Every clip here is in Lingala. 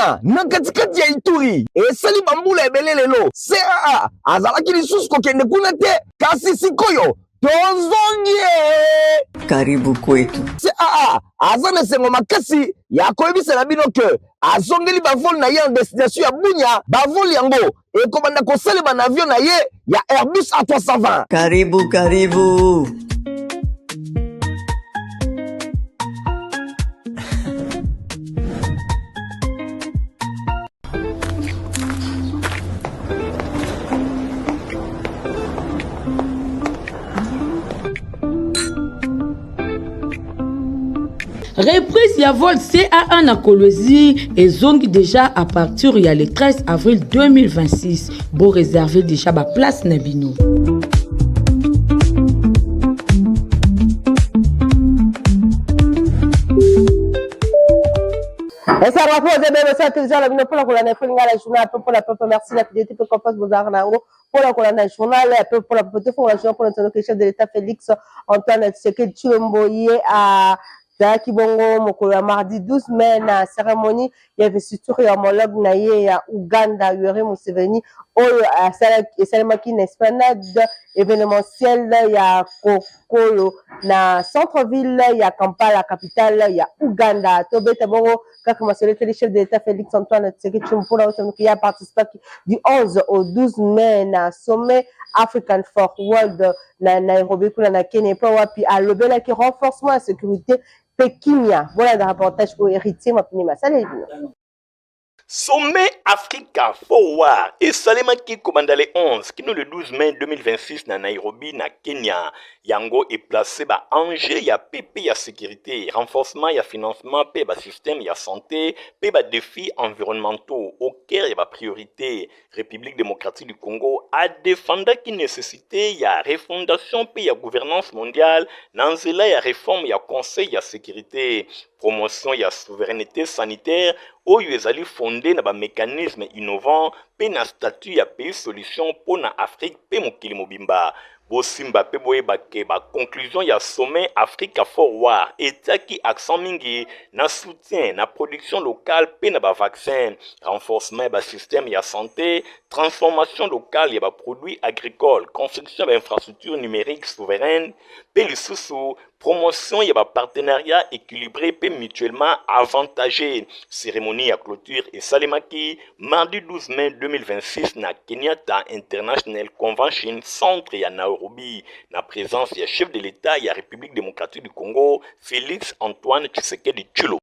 bunya na katikati ya Ituri esali bambula ebele lelo CAA azalaki lisusu kokende kuna te kasi sikoyo tozongi. Karibu kwetu. CAA aza na esengo makasi ya koyebisela bino ke azongeli bavole na ye en destination ya bunya. Bavole yango ekobanda kosalema na avion na ye ya Airbus A320. Karibu. Reprise ya vol CAA na Kolwezi et zongi déjà à partir il y a le 13 avril 2026. Bon réserver déjà ba place na bino. Ça repose bien ça télévision la bino pour la colonne fringa la journal pour la peuple merci la fidélité pour compose vos arnango pour la colonne journal pour la peuple pour la journal pour notre chef de l'état Félix Antoine Tshisekedi Tshilombo à Kibongo mokolo ya mardi 12 mai na cérémonie ya investiture ya homologue na ye ya Uganda Yoweri Museveni oyo esalemaki na esplanade événementielle ya Kokolo na centre-ville ya Kampala capitale ya Uganda. Tobeta bongo kaka masolete le chef de l'état Félix Antoine Tshisekedi Tshilombo qui a participé du 11 au 12 mai na sommet African Forward na Nairobi kuna na Kenya po wapi alobela ki renforcement la sécurité Pekinia. Voilà le reportage au héritier Mapini Masale. Sommet Africa Forward et Salema qui commande les 11 qui nous le 12 mai 2026 na Nairobi na Kenya. Yango est placé ba enjeu ya PP ya sécurité, renforcement ya financement pe ba système ya santé, pe ba défis environnementaux au cœur ya ba priorité. République démocratique du Congo a défendu qui nécessité ya refondation pe ya gouvernance mondiale, nanzela ya réforme ya conseil ya sécurité, promotion ya souveraineté sanitaire oyo ezali fondé na ba mécanisme innovant pe na statut ya pays solution pour na Afrique pe mokili mobimba. Bosimba pe boyeba ke ba conclusion ya sommet Africa Forward etaki accent mingi na soutien na production locale pe na ba vaccin, renforcement ba système ya santé, transformation locale ya ba produits agricoles, construction ba infrastructure numérique souveraine pe lisusu promotion ya ba partenariat équilibré pe mutuellement avantagé. Cérémonie à clôture et salemaki mardi 12 mai 2026 na Kenyatta International Convention Centre ya Nairobi na présence ya chef de l'État ya République démocratique du Congo Félix Antoine Tshisekedi Tshilombo.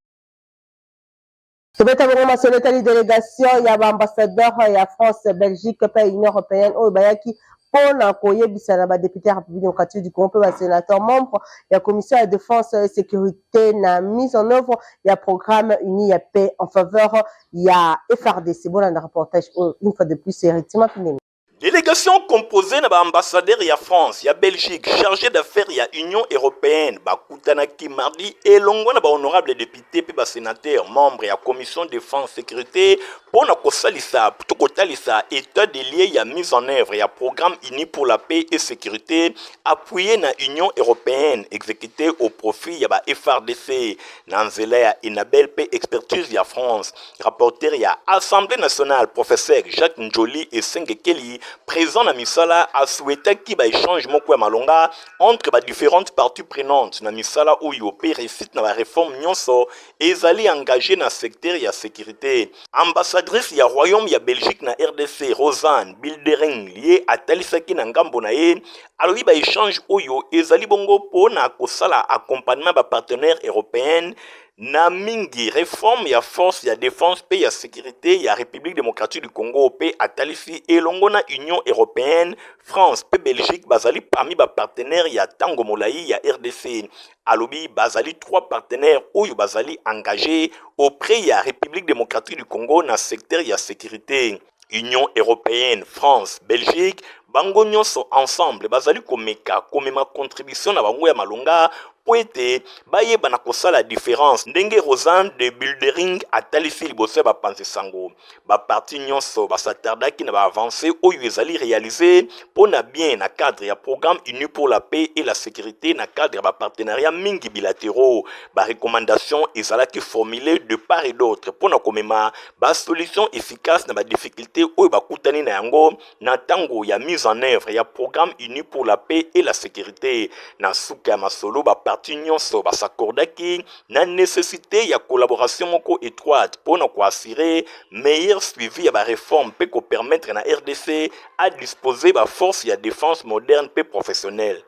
Tobeta bongo masoleta li délégation ya ba ambassadeur ya France, Belgique pe Union européenne oyo bayaki pona koyebisa na ba député République démocratique du Congo pe ba sénateur membre ya commission de défense et sécurité na mise en œuvre ya programme uni ya paix en faveur ya FRDC. Bon na reportage une fois de plus effectivement fini. Délégation composée de l'ambassadeur ya France, ya Belgique, chargé d'affaires ya Union européenne, bakutanaki mardi et longo na ba honorable député pe ba sénateur membre ya commission défense sécurité pour na kosalisa tokotalisa état des lieux ya mise en œuvre ya programme uni pour la paix et sécurité appuyé na Union européenne exécuté au profit ya ba FRDC nanzela ya Inabel pe expertise ya France. Rapporteur ya Assemblée nationale professeur Jacques Njoli et Sengekeli présent na misala a souhaité qu'il y ait échange moko ya malonga entre les différentes parties prenantes na misala oyo pe réussite na la réforme nyonso ezali engagé na secteur ya sécurité. Ambassadrice ya royaume ya Belgique na RDC Rosanne Bildering lié à talisaki na ngambo na ye alobi ba échange oyo ezali bongo po na kosala accompagnement ba partenaires européens na mingi réforme ya force ya défense pe ya sécurité ya République démocratique du Congo pe atalisi elongo na Union européenne, France pe Belgique bazali parmi ba partenaires ya tango molai ya RDC. Alobi bazali 3 partenaires oyo bazali engagés auprès ya République démocratique du Congo na secteur ya sécurité. Union européenne, France, Belgique, bango nyonso ensemble bazali komeka komema contribution na bango ya malonga po ete bayeba na kosala différence ndenge Rosanne de Buildering atalisi liboso ya bapanzi sango baparti nyonso basatardaki na baavancé oyo ezali réalisé mpona bien na cadre ya programme uni pour la paix et la sécurité na cadre ya bapartenariat mingi bilatéraux barecommandation ezalaki formulé de part et d'autre mpona komema basolution efficace na badifficulté oyo bakutani na yango na ntango ya mise en œuvre ya programme uni pour la paix et la sécurité na suka ya masolo baparti nyonso basakordaki na nécessité ya collaboration moko étroite mpona koassire meilleur suivi ya baréforme mpe kopermettre na RDC à disposer baforce ya défense moderne mpe professionnelle.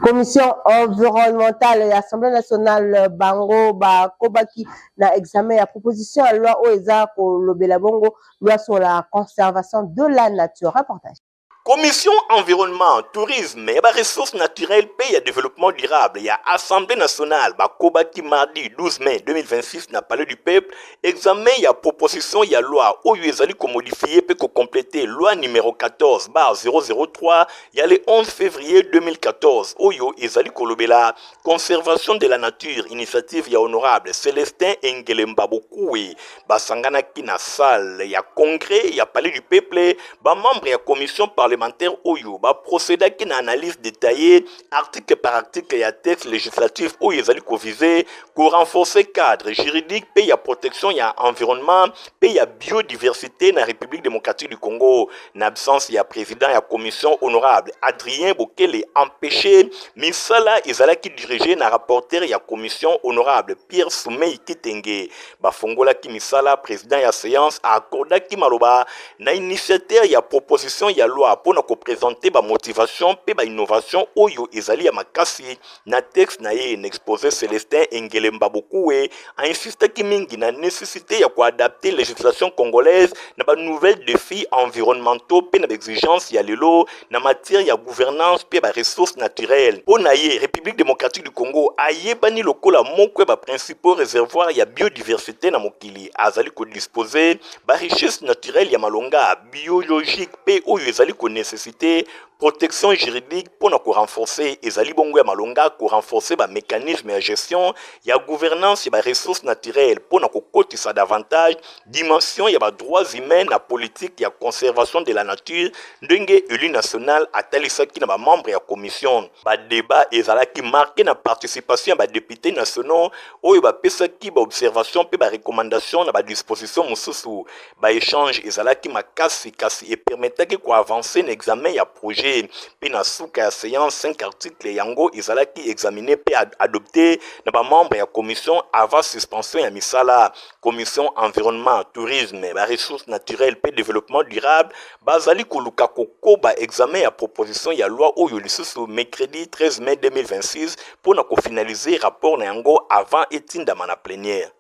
Commission environnementale et Assemblée nationale bango bakobaki na examen ya proposition à loi oeza kolobela bongo loi sur la conservation de la nature. Reportage. Commission environnement, tourisme et ressources naturelles, pays et développement durable. Il y a Assemblée nationale, Bakobaki mardi 12 mai 2026, n'a parlé du peuple. Examen, il y a proposition, il y a loi. Où il y a modifier, peut compléter loi numéro 14/003. Il y a le 11 février 2014. Où il y a la conservation de la nature, initiative, il y a honorable Célestin Engelemba Bokoué. Basangana Kina Sal, il y a congrès, il y a parlé du peuple. Membre, il y a commission parlementaire oyo ba procéder qui une analyse détaillée article par article et texte législatif où ils allaient viser pour renforcer cadre juridique pays à protection il y a environnement pays à biodiversité dans la République démocratique du Congo en absence il y a président et commission honorable Adrien Bokele empêché misala ils allaient qui diriger na rapporteur il y a commission honorable Pierre Soumei Kitenge ba fongola qui misala président et séance a accordé qui maloba na initiateur il y a proposition il y a loi pour nous présenter ba motivation pe ba innovation oyo ezali ya makasi na texte na ye n'exposé Célestin Engelemba Bokoué a insisté ki mingi na nécessité ya adapter législation congolaise na ba nouvelles défis environnementaux pe na exigence ya lelo na matière ya gouvernance pe ba ressources naturelles po na ye République démocratique du Congo ayebani lokola moko ba principaux réservoirs ya biodiversité na mokili azali ko disposer ba richesse naturelle ya malonga biologique pe oyo ezali ko nécessité protection juridique pour nous renforcer ezali bongo ya malonga ko renforcer ba mécanisme de gestion ya gouvernance ya ba ressources naturelles pour nous kotisa davantage dimension ya ba droits humains na politique ya conservation de la nature ndenge élu national atalisaki na ba membre ya commission ba débat ezalaki marqué na participation ya ba députés nationaux oyo ba pesaki ba observation pe ba recommandation na ba disposition mususu ba échange ezalaki makasi kasi et permettaki ko avancer na examen ya projet puis na suka ya séance 5 articles yango ezalaki examiné puis adopté na ba membre ya commission avant suspension ya misala commission environnement tourisme ba ressources naturelles puis développement durable bazali koluka kokoba examen ya proposition ya loi oyo lisusu mercredi 13 mai 2026 pour na ko finaliser rapport na yango avant etindama na plénière.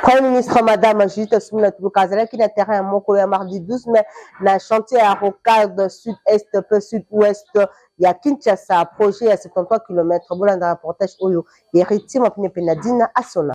Premier ministre Madame Judith Suminwa Tuluka qui na terrain mokolo ya mardi 12 mai na chantier à Rocade sud-est peu sud-ouest ya Kinshasa projet à 73 km bolanda reportage oyo héritier mapine penadina asona.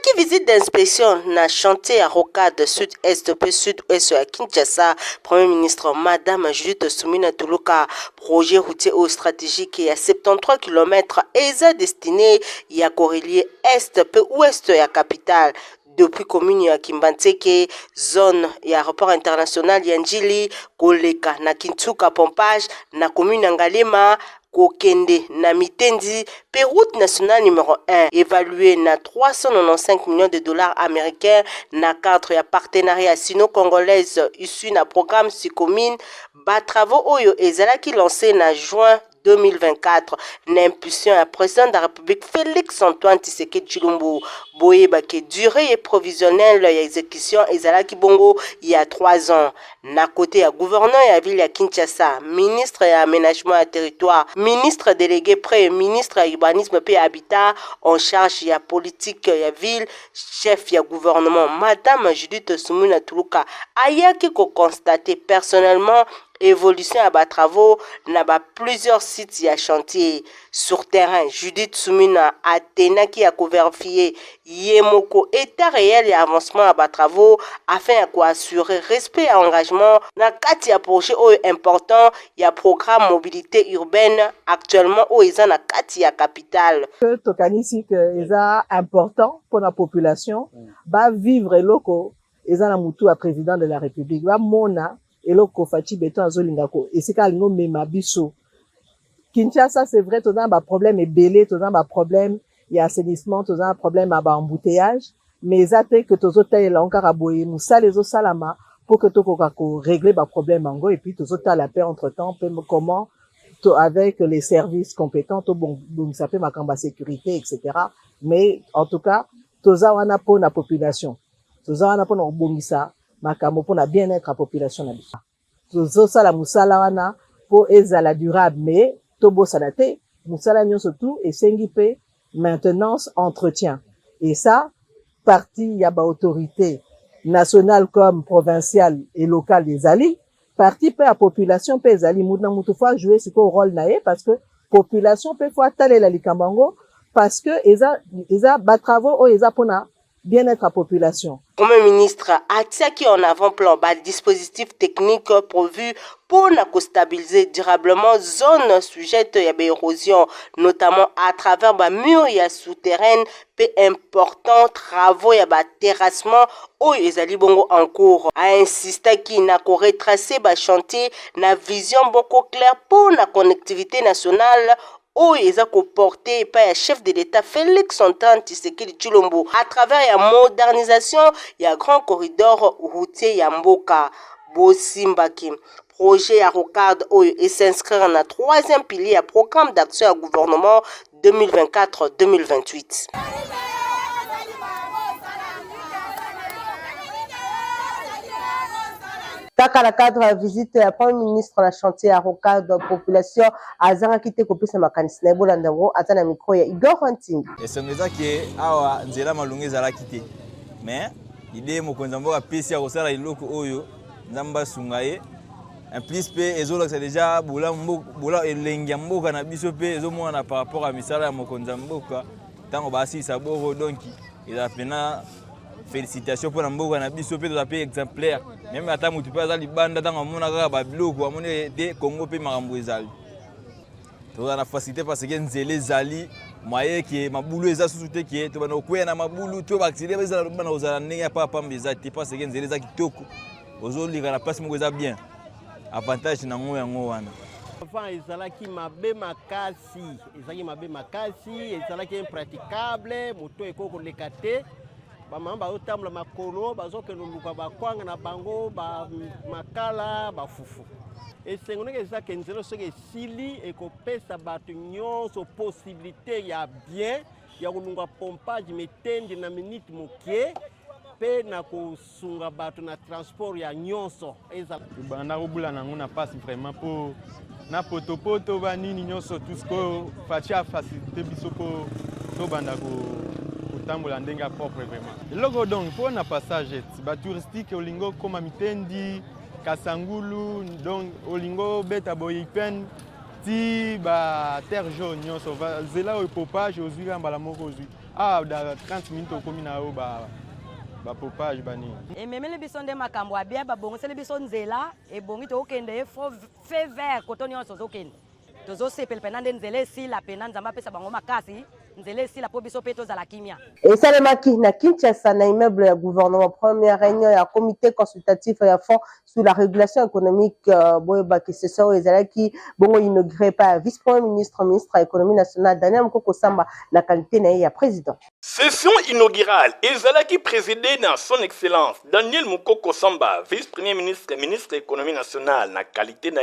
Qui visite d'inspection na chantier à Rocade sud-est peu sud-ouest à Kinshasa, Premier ministre Madame Judith Suminwa Tuluka, projet routier au stratégique à 73 km et destiné à corrélier est peu ouest à capitale. Depuis commune ya Kimbanteke, zone ya aéroport international Yanjili, Koleka na Kintuka Pompage, na commune Ngalema, Kokende na Mitendi, route nationale numéro 1, évaluée na 395 millions de dollars américains na cadre ya partenariat sino-congolaise issu na programme Sikomine, ba travaux oyo ezalaki lancé na juin 2024 l'impulsion à président de la République Félix Antoine Tshisekedi Tshilombo boyeba ke durée et provisionnelle ya exécution ezalaki bongo il y a 3 ans na côté ya gouverneur ya ville ya Kinshasa, ministre ya aménagement ya territoire, ministre délégué près ministre ya urbanisme et habitat en charge ya politique ya ville, chef ya gouvernement Madame Judith Suminwa Tuluka ayaki ko constater personnellement évolution à bas travaux na ba plusieurs sites ya chantier sur terrain. Judith Soumina Athéna qui a vérifié yemoko état réel et avancement à bas travaux afin de assurer respect et engagement na kati ya projet important ya programme mobilité urbaine actuellement où ils en a kati ya capitale. Que tokanisi que eza important pour la population ba vivre loko eza na mutu a président de la République ba mona eloko Faci Beton azolingako esika lingo mema biso Kinshasa. C'est vrai toza ba problème ebele, toza ba problème ya assainissement, toza problème à ba embouteillage, mais eza te que tozotala encore aboye musala ezosalama pour que tokoka ko régler ba problème ango et puis tozotala paix entre temps comment avec les services compétents bon ça peut makamba sécurité etc. Mais en tout cas toza wana pour la population, toza wana pour na bongisa makambo pour na bien-être à population na biso, tozosala musala wana pour ezala durable, mais tobosana te musala nyonso tout esengi pe maintenance entretien, et ça partie ya ba autorité nationale comme provinciale et locale des alliés parti pe la population pe ezali muna mutu fa jouer ce rôle nae, parce que population pe fois talela likambango parce que eza ba travaux o eza pona bien-être à population. Premier ministre a qui en avant-plan bas dispositif technique prévu pour stabiliser durablement zone sujette à l'érosion, notamment à travers les murs souterrains, peu important travaux et terrassement où les alibongo en cours. A insisté qu'il n'a qu'à retracer le chantier, na vision beaucoup claire pour la connectivité nationale. Ils ont porté par le chef de l'État Félix Antoine Tshisekedi Tshilombo à travers la modernisation du grand corridor routier Yamboka Bosimbaki. Projet à Rocade et s'inscrire dans le 3e pilier à programme d'action au gouvernement 2024-2028. Kaka la cadre la visite ya premier ministre na chantier à Rocade population azanga kite kopesa makanisi na bolanda ngo atana micro ya Igor Hunting. Esengeza ke awa nzela malungi zala kite. Mais idée mokonza mboka pesi ya kosala iloko oyo nzamba sungaye. En plus pe ezola c'est déjà bola elengi ya mboka na biso pe ezomona par rapport à misala ya mokonza mboka tango basi saboro donc il a pena félicitations pour Namboka na biso pe to exemplaire, même ata mutu pe azali banda tango mona kaka ba biloko amone de Congo pe makambo ezali to na facilité parce que nzele zali moyen que mabulu eza susu te ke to bana okwena mabulu to ba accident ezala bana ozala ndenge pa pamba eza te parce que nzele za kitoko ozolika na place moko eza bien avantage na ngo yango wana. Avant ezalaki mabe makasi, ezalaki impraticable, moto ekoko lekate bamamba otamla makolo bazokeno luka bakwanga na bango ba makala bafufu esengoneke ezaka nzelo soki esili ekopesa bato nyonso possibilité ya bien ya kolunga pompage metendi na minute mokie pe na kosunga bato na transport ya nyonso ezala banda kobula nango na passe vraiment pour na potopoto banini nyonso tout ce que fatia facilité biso ko to banda ko tambola ndenga propre vraiment. Logo donc pour na passage ba touristique olingo koma mitendi Kasangulu donc olingo beta boyipen ti ba terre jaune nyonso va zela o popage ozwi mbala moko ozwi da 30 minutes okomi na o ba popage bani ememele biso nde makambo abia babongiseli biso nzela ebongi tokende fe vert koto nyonso zokende tozosepela pena nde nzela esila pena nzambe apesa bango makasi nzela esila po biso pe tozala kimia esalemaki na Kinshasa na immeuble ya gouvernement première réunion ya comité consultatif ya fonds sur la régulation économique boyebaki session ezalaki bongo inauguré par vice-premier ministre ministre de l'économie nationale Daniel Mukoko Samba na qualité na ya président. Session inaugurale ezalaki présidé dans son excellence Daniel Mukoko Samba vice-premier ministre ministre de l'économie nationale na qualité na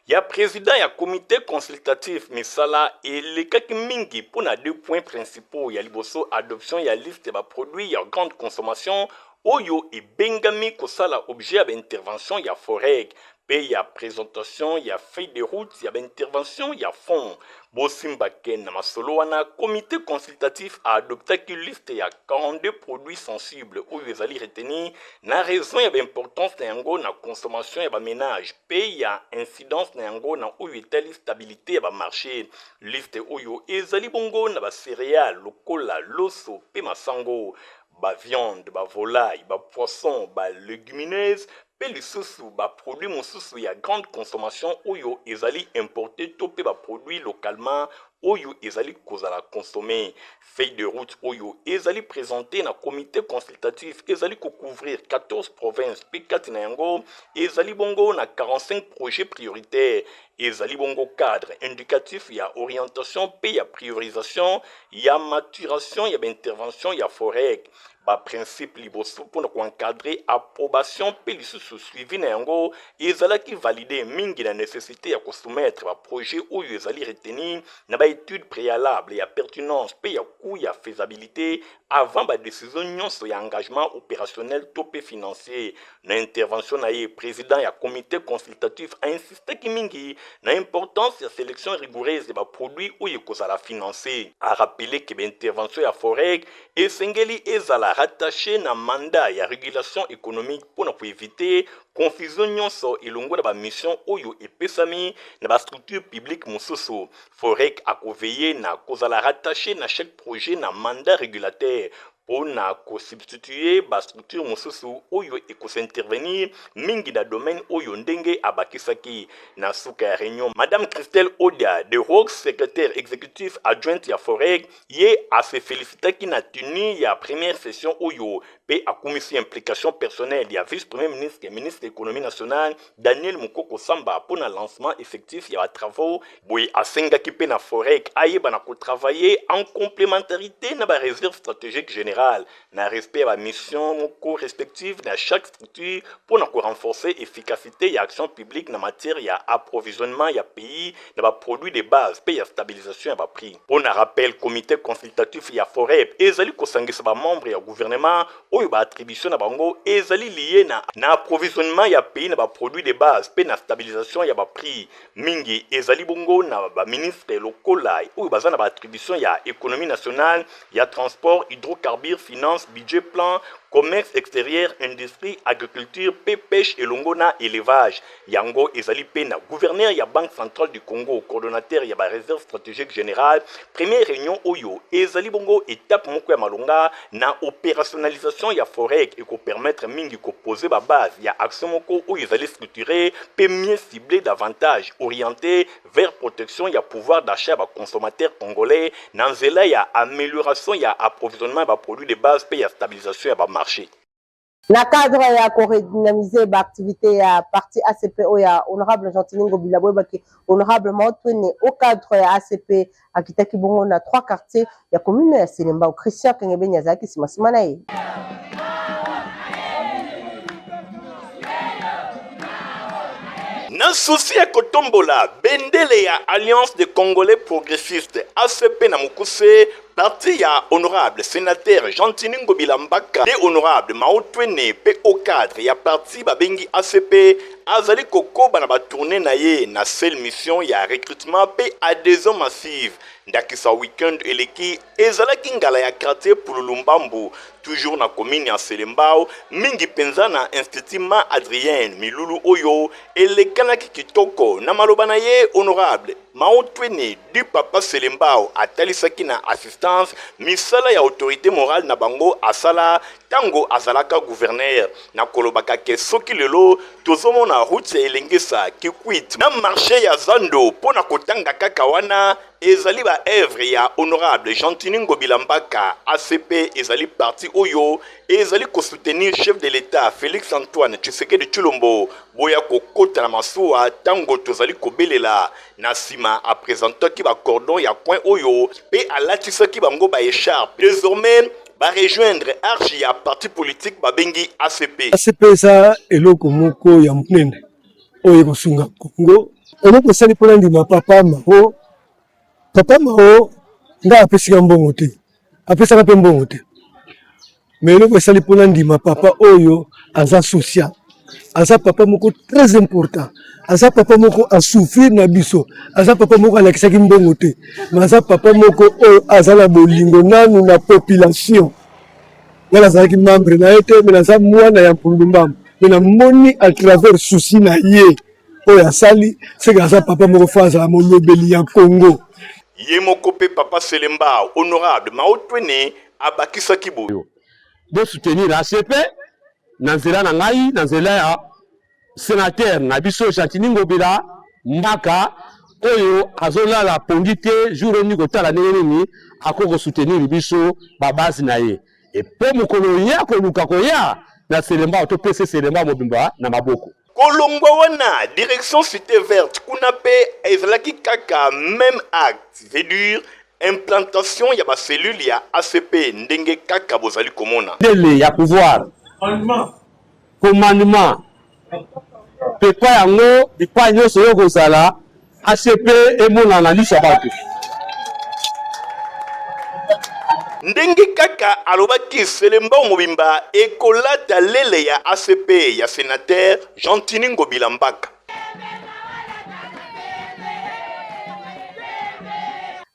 ya président ya comité consultatif misala et les kaki mingi pour na deux points principaux ya liboso adoption ya liste ba produits ya grande consommation oyo et bengami kosala objet d'intervention ya forêt Pe ya présentation, ya feuille de route, ya intervention, ya fond. Bosimba Ken na masolo wana comité consultatif a adopté une liste ya 42 produits sensibles où ils allaient retenir na raison ya importance na yango na consommation ya ba ménage. Pe ya incidence na yango na où il stabilité ya ba marché. Liste oyo ezali bongo na ba céréales, lokola, loso, pe masango, ba viande, ba volaille, ba poisson, ba légumineuses. Pe lisusu ba produit mosusu ya grande consommation oyo ezali importé to pe ba produit localement oyo ezali kozala consommer. Feuille de route oyo ezali présenté na comité consultatif ezali ko couvrir 14 provinces pe 4 na yango ezali bongo na 45 projets prioritaires. Ezali bongo cadre indicatif ya orientation pe ya priorisation ya maturation ya intervention ya forêt. Ba principe liboso pour encadrer approbation pe lisusu suivi na yango ezalaki validé mingi na nécessité ya soumettre ba projet oyo ezali retenir na ba étude préalable ya pertinence pe ya coût ya faisabilité avant ba décision nyonso ya engagement opérationnel to pe financier. Na intervention na ye président ya comité consultatif a insisté ki mingi na importance ya sélection rigoureuse de ba produit oyo kozala financé. A rappelé que intervention ya forêt esengeli ezala rattaché na mandat ya régulation économique pour éviter confusion nyonso elongo na ba mission oyo epesami na ba structure publique mosusu. Forek akoveiller na kozala rattaché na chaque projet na mandat régulateur pour na substituer ba structure mosusu oyo ekosintervenir mingi na domaine oyo ndenge abakisaki. Na suka ya réunion, Madame Christelle Odia de Rogue, secrétaire exécutif adjointe ya Forek, ye a se féliciter ki na tenu ya première session oyo pe a commission implication personnelle ya vice-premier ministre et ministre de l'économie nationale Daniel Mukoko Samba pour na lancement effectif ya travaux boy a senga ki pe na Forek aye bana ko travailler en complémentarité na ba réserve stratégique générale na respect à la mission respective de chaque structure pour renforcer l'efficacité et l'action publique en matière de approvisionnement et pays de produits de base et de stabilisation et prix. Pour un rappel, comité consultatif et forêt et les membres du gouvernement ou les attributions et liées à approvisionnement et pays de produits de base et de stabilisation et prix. Mingi et les bongo na ministre local ou les attributions et économie nationale et transport, hydrocarbures, finance, budget, plan, commerce extérieur, industrie, agriculture, pêche et longona élevage. Yango ezali pena gouverneur ya Banque centrale du Congo, coordonnateur ya ba réserve stratégique générale. Première réunion oyo ezali bongo étape moko ya malonga na opérationnalisation ya forêt et ko permettre mingi ko poser ba base ya action moko oyo ezali structuré pe mieux cibler davantage orienté vers protection ya pouvoir d'achat ba consommateurs congolais na nzela ya amélioration ya approvisionnement ba produits de base pe ya stabilisation ya ba marché. Na cadre ya redynamiser ba activité ya parti ACP o ya honorable Gentilin Bilabo baki honorable Motwene au cadre ya ACP akitaki bongo na 3 quartiers ya commune ya Selemba Christian Kengebe Nyazaki simasima na ye. Na souci ya kotombola bendele ya Alliance des Congolais progressistes ACP na mukuse parti ya honorable sénateur Gentilin Bilambaka et honorable Maotwene pe au cadre ya parti babengi ACP azali kokoba na ba tourner na ye na seule mission ya recrutement pe adhésion massive ndakisa weekend eleki ezalaki ngala ya quartier pour Lumbambu toujours na commune ya Selembao mingi penza na institut Ma Adrien Milulu oyo elekanaki kitoko na maloba na ye honorable Maotwene du papa Selembao atalisaki na assistance misala ya autorité morale na bango asala tango azalaka gouverneur na kolobaka ke soki lelo tozomona route ya elengesa kikwit na marché ya Zando pona kotanga kaka wana ezali ba œuvre ya honorable Gentilin Bilambaka ACP ezali parti oyo ezali ko soutenir chef de l'état Félix Antoine Tshisekedi Tshilombo boya kokota na masuwa tango tozali kobelela na sima a présenter ki ba cordon ya coin oyo pe alatisaki bango ba écharpe désormais va rejoindre archi ya parti politique babengi ACP. ACP ça eloko moko ya munene oyo kosunga Kongo eloko sali pona ndima papa mao nga apesika mbongo te apesaka pe mbongo te mais eloko sali pona ndima papa oyo aza social aza papa moko très important. Aza papa moko a souffrir na biso. Aza papa moko alakisaki mbongo te. Mais aza papa moko aza na bolingo nanu na population. Ngala azalaki membre na ye te, mais naza mwana ya Mpundumbamu. Mais na moni à travers souci na ye. Oyo asali, c'est que aza papa moko fa azala molobeli ya Congo. Yemoko pe papa Selemba honorable maotwene abakisaki boyo. De soutenir ACP nanzela na ngai nanzela ya sénateur na biso Chantini Ngobila Mbaka oyo azola la pondite jour ni kotala nini akoko soutenir biso ba base na ye et po mokolo ya ko luka ko ya na Selemba to PC Selemba mobimba na maboko Kolongwa wana direction cité verte kuna pe ezalaki kaka même acte c'est dire implantation ya ba cellule ya ACP ndenge kaka bozali komona dele ya pouvoir commandement pepa yango bipa nyonso yo kozala ACP emona na lisha bato ndenge kaka alobaki Selemba mobimba ekolata lele ya ACP ya sénateur Chantini Ngobila Mbaka.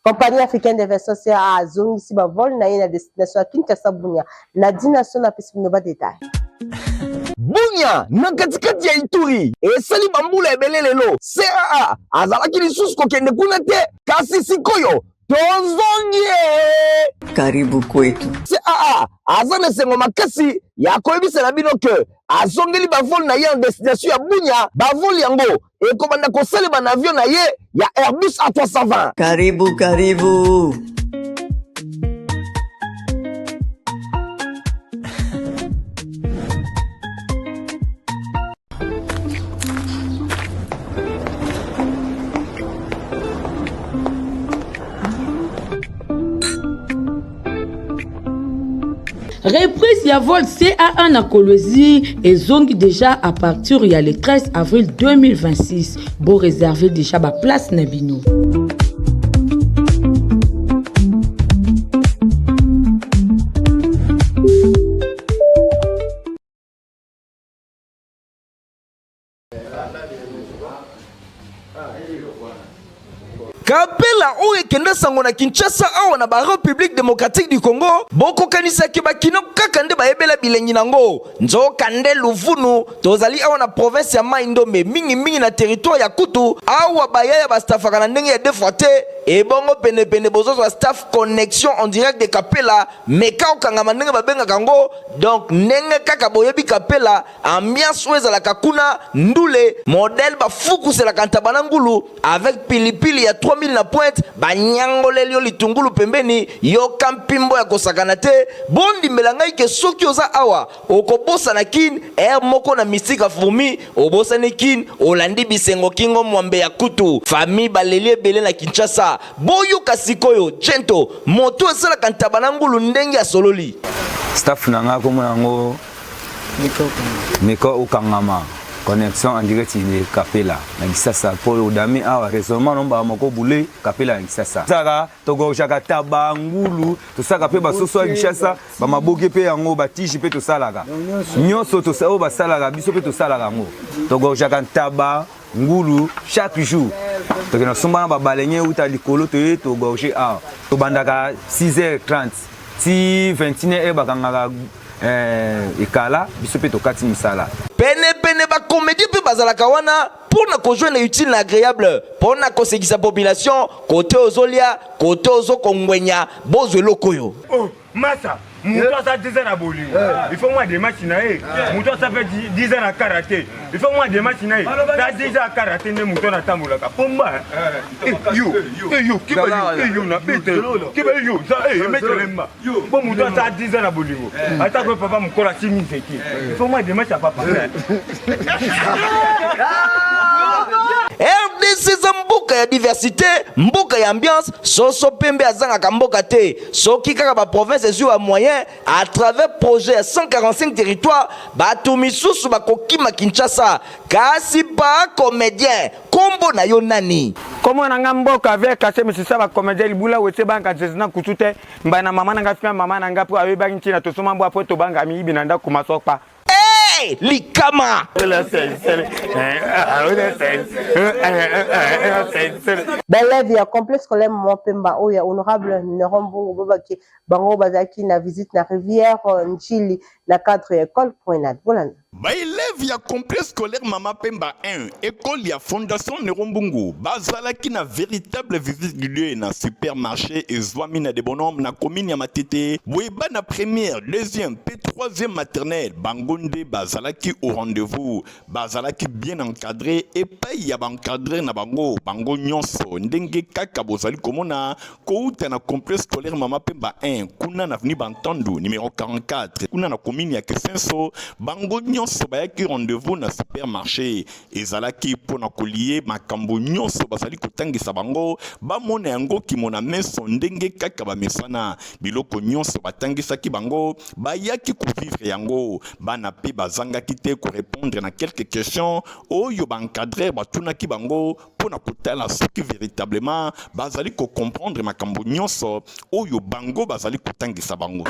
Compagnie africaine d'investissement à Zong si ba vol na ina destination à Kinshasa Bunia na dination na pesimo ba détail. Bunya na katikati ya Ituri esali bambula ebele lelo CAA azalaki lisusu kokende kuna te kasi sikoyo tozongie Karibu kwetu. CAA aza na sengo makasi ya koyebisela bino ke azongeli bavol na ye en destination ya Bunya bavol yango ekobanda kosalema na avion na ye ya Airbus A320. Karibu, karibu. Reprise ya vol CA1 na Kolwezi et zongi déjà à partir ya le 13 avril 2026. Bon réserver déjà ba place na bino. Kapela oyo kenda sango na Kinshasa awa na ba République démocratique du Congo boko kanisa ke bakino kaka nde bayebela bilengi nango nzoka nde Luvunu tozali awa na province ya Mai-Ndombe mingi na territoire ya Kutu awa bayaya ba staffaka na ndenge ya defrote et bongo pene bozo wa staff connexion en direct de Kapela meka okanga mandenge babenga kango donc nenge kaka boyebi Kapela ambiance weza la kakuna ndule modèle ba fuku la kantabana ngulu avec pilipili ya 3000 na pointe banyangoleli yo litungulu pembeni yo kampimbo ya kosakana te bondi melangai ke soki oza awa okobosa na kin moko na misika fumi obosa ne kin olandi bisengo kingo mwambe ya Kutu famille baleli ebele na Kinshasa boyo kasikoyo jento moto esala kantabana ngulu ndenge ya sololi staff nanga komona yango Miko Ukangama connexion en direct de Kapela na Kisasa pour odami awa raisonnement nomba moko boulé Kapela na Kisasa saka togo jaka tabangulu to saka pe basoso ya Kisasa ba maboke pe yango ba tiji pe to salaka nyonso to sa o ba salaka biso pe to salaka ngo togo jaka taba ngulu chaque jour to ke na somba ba balenye uta likolo to gorge a to bandaka 6h30 ti 21h bakanga ikala biso pe to kati misala pene ba comédie pe bazalaka wana pour na kojoindre utile agréable pour na kosekisa population côté ozolia côté ozokongwenya bozwe lokoyo oh masa muto asa 10 ans na bolingo il faut moi des matchs na muto asa fait 10 ans na karaté il faut moi des matchs na ta 10 ans à karaté ne muto na tambola ka pomba yo kiba na bete kiba yo ça metelemba bon muto asa 10 ans na bolingo ata ko papa mukola simizeki il faut moi des matchs à papa RDC za mboka ya diversité mboka ya ambiance soso pembe azanga mboka te soki kaka ba province ezu ya moyen à travers projet ya 145 territoires batu misusu bakokima Kinshasa kasi pa comédien kombo na yo nani Comment nanga mboka avec kase misisa ba comédien libula wetse banka zezina kutute mbana mama nanga fia mama nanga po awe banki na tosoma mbo apo to banga mi binanda kumasokpa likama. Bélève ya complexe scolaire Maman Pemba oya honorable Nerombo Bobaki bango bazaki na visite na rivière Nchili na cadre école Promenade. Voilà. Élève ya complexe scolaire Mama Pemba 1 école ya fondation Nerombungu bazalaki na véritable visite guidée na supermarché et zwamina de bonhomme na commune ya Matete boyeba na première deuxième puis troisième maternelle bangonde bazalaki au rendez-vous bazalaki bien encadré et pas ya encadré na bango bango nyonso ndenge kaka bozali komona kouta na complexe scolaire Mama Pemba 1 kuna na avenue Bantandu numéro 44 kuna na commune ya Kesenso bango nyonso bayaki rendez-vous na supermarché ezalaki pona kolie makambo nyonso bazali kotangisa bango bamona yango kimona meso ndenge kaka bamesana biloko nyonso batangisaki bango bayaki kovivre yango bana pe bazangaki te ko répondre na quelques questions oyo bancadrer batunaki bango pona kotala soki véritablement bazali ko comprendre makambo nyonso oyo bango bazali kotangisa bango.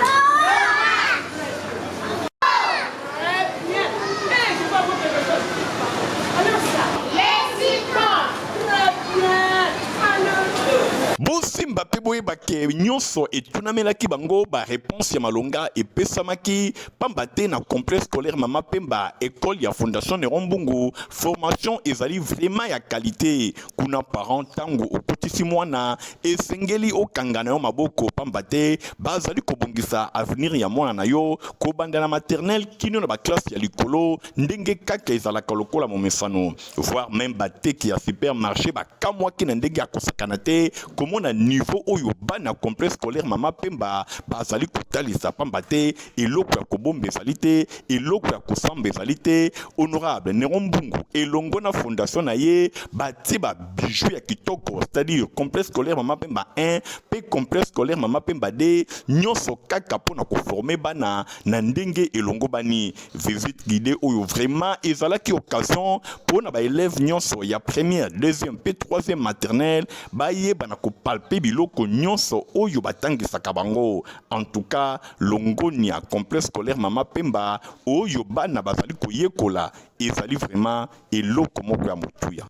Bosimba pe boyeba ke nyonso etunamelaki bango ba réponse ya malonga epesamaki pambate na complexe scolaire Mama Pemba école ya fondation Nerombungu formation ezali vraiment ya qualité kuna parent tango okutisi mwana esengeli okangana yo maboko pambate bazali kobongisa avenir ya mwana na yo kobanda na maternelle kino na ba classe ya likolo ndenge kaka ezalaka lokola momesano voire même bateki ya supermarché bakamwaki na ndenge ya kosakana te komona niveau oyo bana complexe scolaire Mama Pemba bazali kotalisa pambate eloko ya kobomba ezali te eloko ya kosamba ezali te honorable Nerombungu elongo na fondation na ye bati ba bijou ya kitoko c'est-à-dire complexe scolaire Mama Pemba 1 pe complexe scolaire Mama Pemba 2 nyonso kaka pona ko former bana na ndenge elongo bani visite guidée oyo vraiment ezalaki occasion pona ba élèves nyonso ya première deuxième pe troisième maternelle baye bana ko palper biloko nyonso oyo batangisaka bango en tout cas longoni ya complexe scolaire Mama Pemba oyo bana bazali koyekola ezali vraiment eloko moko ya motuya.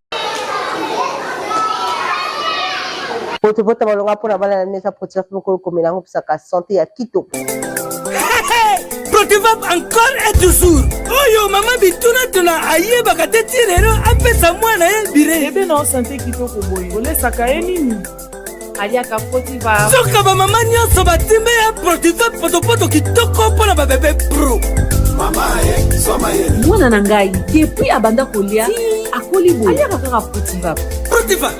Potopota malonga pona bala na nesa protif moko komelango pisaka santé ya kitoko. Protivap encore et toujours. Oyo mama bituna tuna ayeba kateti rero apesa mwana ye bire. Ebe na santé kitoko boye. Olesaka ye nini? Aliaka Protivap. Soka ba mama nyonso batimbe ya Protivap potopoto kitoko pona ba bébé pro. Mama ye, soma ye. Mwana na ngai, depuis abanda kolia, akoli boye. Aliaka kaka Protivap. Protivap,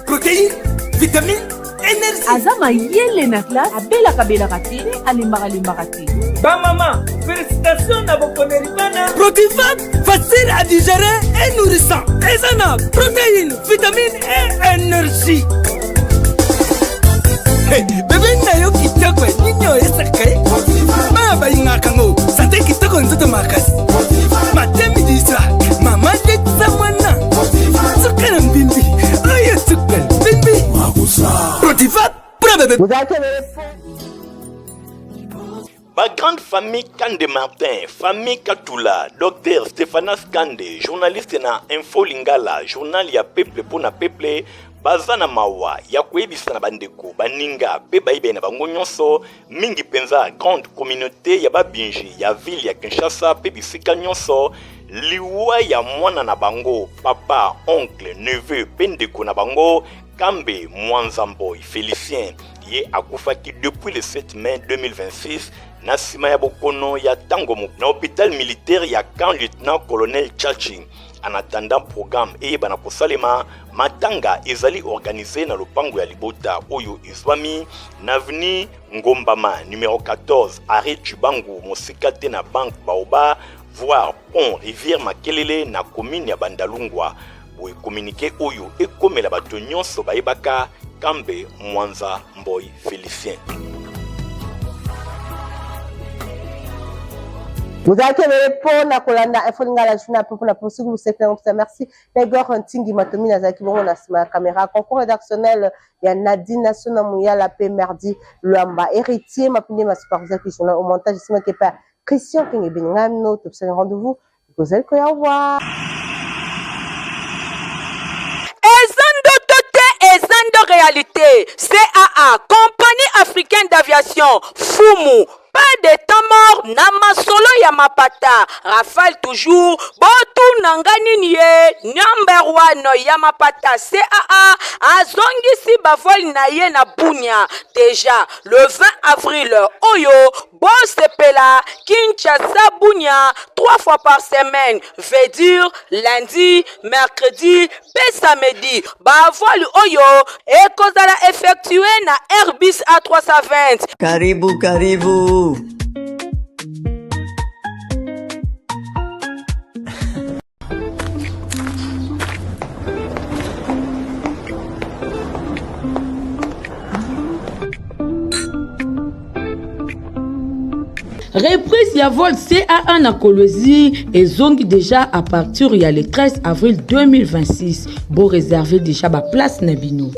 protéine, vitamine, énergie. Azama yele na classe, abelaka te, alembaka te. Ba maman, félicitations na bokoneribana. Protivap, facile à digérer et nourrissant. Ezana, protéines, vitamines et énergie. Bébé na yo kitoko ninyo esakaye. Ba ba ingakango, santé kitoko nzoto makasi. Matemi disa, mama de zamwana. Sukana mbimbi, oye sukana mbimbi. Protivap, pour bébé. Vous avez Ma grande famille Kande Martin, famille Katula, docteur Stéphanas Kande, journaliste na Info Lingala, journal ya peuple pour na peuple, bazana mawa, ya kwebisa na bandeko, baninga, pe baibe na bango nyonso, mingi penza, grande communauté ya babinji, ya ville ya Kinshasa, pe bisika nyonso, liwa ya mwana na bango, papa, oncle, neveu, pendeko na bango, Kambe Mwanzamboy Félicien, ye akufaki depuis le 7 mai 2026, na sima ya bokono ya Tangomo, na hôpital militaire ya camp lieutenant colonel Chachi. En attendant programme et bana kosalema matanga ezali organisé na lopango ya Libota oyo izwami na avenue Ngombama numéro 14 arrêt Chubangu mosikate na banque Baoba voire pont rivière Makelele na commune ya Bandalungwa. Boy communiqué oyo ekomela bato nyonso bayebaka Kambe Mwanza Mboy Félicien. Vous avez quel pour na kolanda info ngala juna pour na possible vous c'est merci Pegor Ntingi Matomi na zaki bongo na sima caméra concours rédactionnel ya Nadine National Mouya la P Merdi Luamba héritier mapine ma superviseur qui sont au montage sima que pas Christian Kenge Bengano tout ça rendez-vous tozali koya voir. Ezando tote, ezando réalité. CAA, Compagnie africaine d'aviation, Fumu. Pas de temps mort, Namasolo Yamapata. Rafale toujours, Botu Nangani Nye, number 1 Yamapata. CAA, Azongisi Bavol Naye na Bunya. Déjà, le 20 avril, Oyo, Bosepela, Kinshasa Bunya, 3 fois par semaine. Veut dire lundi, mercredi, et samedi. Bavol Oyo, et Kozala effectué na Airbus A320. Karibu, karibu. Reprise ya vol CA1 na Kolwezi et zongi déjà à partir il y a le 13 avril 2026. Bon réservé déjà ba place na bino.